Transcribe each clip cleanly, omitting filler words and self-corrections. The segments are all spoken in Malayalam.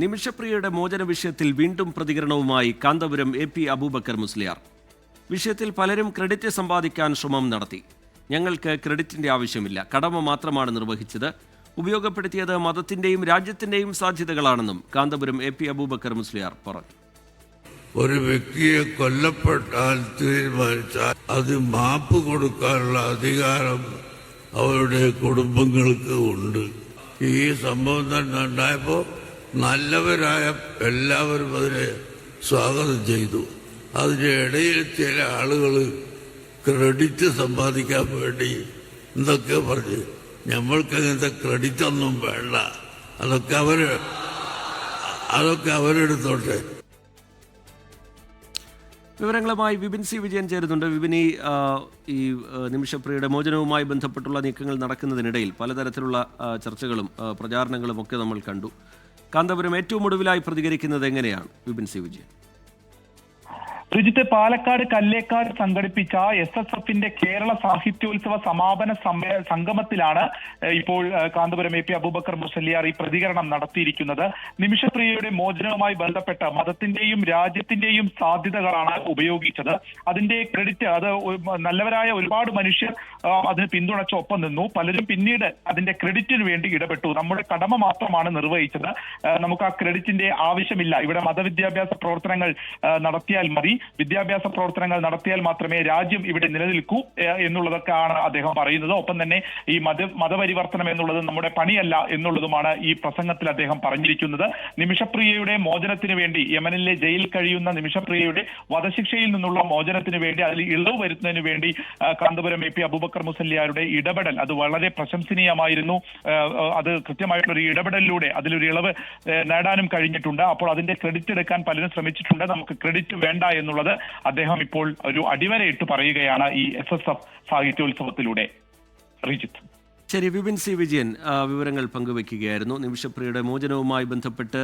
നിമിഷപ്രിയയുടെ മോചന വിഷയത്തിൽ വീണ്ടും പ്രതികരണവുമായി കാന്തപുരം AP അബൂബക്കർ മുസ്ലിയാർ. വിഷയത്തിൽ പലരും ക്രെഡിറ്റ് സമ്പാദിക്കാൻ ശ്രമം നടത്തി. ഞങ്ങൾക്ക് ക്രെഡിറ്റിന്റെ ആവശ്യമില്ല, കടമ മാത്രമാണ് നിർവഹിച്ചത്. ഉപയോഗപ്പെടുത്തിയത് മതത്തിന്റെയും രാജ്യത്തിന്റെയും സാധ്യതകളാണെന്നും കാന്തപുരം AP അബൂബക്കർ മുസ്ലിയാർ പറഞ്ഞു. ഒരു വ്യക്തിയെ കൊല്ലപ്പെട്ടാൽ തീരുമാനിച്ചാൽ അത് മാപ്പ് കൊടുക്കാനുള്ള അധികാരം അവരുടെ കുടുംബങ്ങൾക്ക് ഉണ്ട്. ഈ സംഭവം തന്നെ ഉണ്ടായപ്പോൾ നല്ലവരായ എല്ലാവരും അതിനെ സ്വാഗതം ചെയ്തു. അതിൻ്റെ ഇടയിൽ ചില ആളുകൾ ക്രെഡിറ്റ് സമ്പാദിക്കാൻ വേണ്ടി എന്തൊക്കെ പറഞ്ഞ് നമ്മൾക്ക് അങ്ങനത്തെ ക്രെഡിറ്റ് ഒന്നും വേണ്ട, അതൊക്കെ അവരെടുത്തോട്ടെ. വിവരങ്ങളുമായി വിപിൻ C വിജയൻ ചേരുന്നുണ്ട്. വിപിൻ, ഈ നിമിഷപ്രിയയുടെ മോചനവുമായി ബന്ധപ്പെട്ടുള്ള നീക്കങ്ങൾ നടക്കുന്നതിനിടയിൽ പലതരത്തിലുള്ള ചർച്ചകളും പ്രചാരണങ്ങളും ഒക്കെ നമ്മൾ കണ്ടു. കാന്തപുരം ഏറ്റവും ഒടുവിലായി പ്രതികരിക്കുന്നത് എങ്ങനെയാണ്? വിപിൻ C വിജയൻ. ശ്രീജിത്ത്, പാലക്കാട് കല്ലേക്കാട് സംഘടിപ്പിച്ച SSFന്റെ കേരള സാഹിത്യോത്സവ സമാപന സംഗമത്തിലാണ് ഇപ്പോൾ കാന്തപുരം AP അബൂബക്കർ മുസ്ലിയാർ ഈ പ്രതികരണം നടത്തിയിരിക്കുന്നത്. നിമിഷപ്രിയയുടെ മോചനവുമായി ബന്ധപ്പെട്ട് മതത്തിന്റെയും രാജ്യത്തിന്റെയും സാധ്യതകളാണ് ഉപയോഗിച്ചത്. അതിന്റെ ക്രെഡിറ്റ് അത് നല്ലവരായ ഒരുപാട് മനുഷ്യർ അതിന് പിന്തുണച്ചൊപ്പം നിന്നു. പലരും പിന്നീട് അതിന്റെ ക്രെഡിറ്റിന് വേണ്ടി ഇടപെട്ടു. നമ്മുടെ കടമ മാത്രമാണ് നിർവഹിച്ചത്, നമുക്ക് ആ ക്രെഡിറ്റിന്റെ ആവശ്യമില്ല. ഇവിടെ മതവിദ്യാഭ്യാസ പ്രവർത്തനങ്ങൾ നടത്തിയാൽ മതി, വിദ്യാഭ്യാസ പ്രവർത്തനങ്ങൾ നടത്തിയാൽ മാത്രമേ രാജ്യം ഇവിടെ നിലനിൽക്കൂ എന്നുള്ളതൊക്കെയാണ് അദ്ദേഹം പറയുന്നത്. ഒപ്പം തന്നെ ഈ മതപരിവർത്തനം എന്നുള്ളത് നമ്മുടെ പണിയല്ല എന്നുള്ളതുമാണ് ഈ പ്രസംഗത്തിൽ അദ്ദേഹം പറഞ്ഞിരിക്കുന്നത്. നിമിഷപ്രിയയുടെ മോചനത്തിന് വേണ്ടി, യമനിലെ ജയിലിൽ കഴിയുന്ന നിമിഷപ്രിയയുടെ വധശിക്ഷയിൽ നിന്നുള്ള മോചനത്തിന് വേണ്ടി, അതിൽ ഇളവ് വരുത്തുന്നതിന് വേണ്ടി കാന്തപുരം AP അബൂബക്കർ മുസ്ലിയാരുടെ ഇടപെടൽ അത് വളരെ പ്രശംസനീയമായിരുന്നു. അത് കൃത്യമായിട്ടുള്ളൊരു ഇടപെടലിലൂടെ അതിലൊരു ഇളവ് നേടാനും കഴിഞ്ഞിട്ടുണ്ട്. അപ്പോൾ അതിന്റെ ക്രെഡിറ്റ് എടുക്കാൻ പലരും ശ്രമിച്ചിട്ടുണ്ട്. നമുക്ക് ക്രെഡിറ്റ് വേണ്ട എന്നുള്ളത് അദ്ദേഹം ഇപ്പോൾ ഒരു അടിവരയിട്ട് പറയുകയാണ് ഈ SSF സാഹിത്യോത്സവത്തിലൂടെ. റിജിത്ത്. ശരി, വിപിൻ C വിജയൻ വിവരങ്ങൾ പങ്കുവയ്ക്കുകയായിരുന്നു. നിമിഷപ്രിയയുടെ മോചനവുമായി ബന്ധപ്പെട്ട്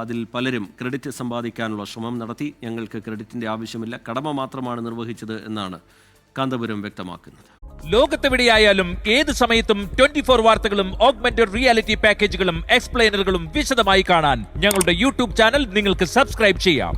അതിൽ പലരും ക്രെഡിറ്റ് സമ്പാദിക്കാനുള്ള ശ്രമം നടത്തി. ഞങ്ങൾക്ക് ക്രെഡിറ്റിന്റെ ആവശ്യമില്ല, കടമ മാത്രമാണ് നിർവഹിച്ചത് എന്നാണ് കാന്തപുരം വ്യക്തമാക്കുന്നത്. ലോകത്തെവിടെയായാലും ഏത് സമയത്തും 24 വാർത്തകളും ഓഗ്മെന്റഡ് റിയാലിറ്റി പാക്കേജുകളും എക്സ്പ്ലെയിനറുകളും വിശദമായി കാണാൻ ഞങ്ങളുടെ YouTube ചാനൽ നിങ്ങൾക്ക് സബ്സ്ക്രൈബ് ചെയ്യാം.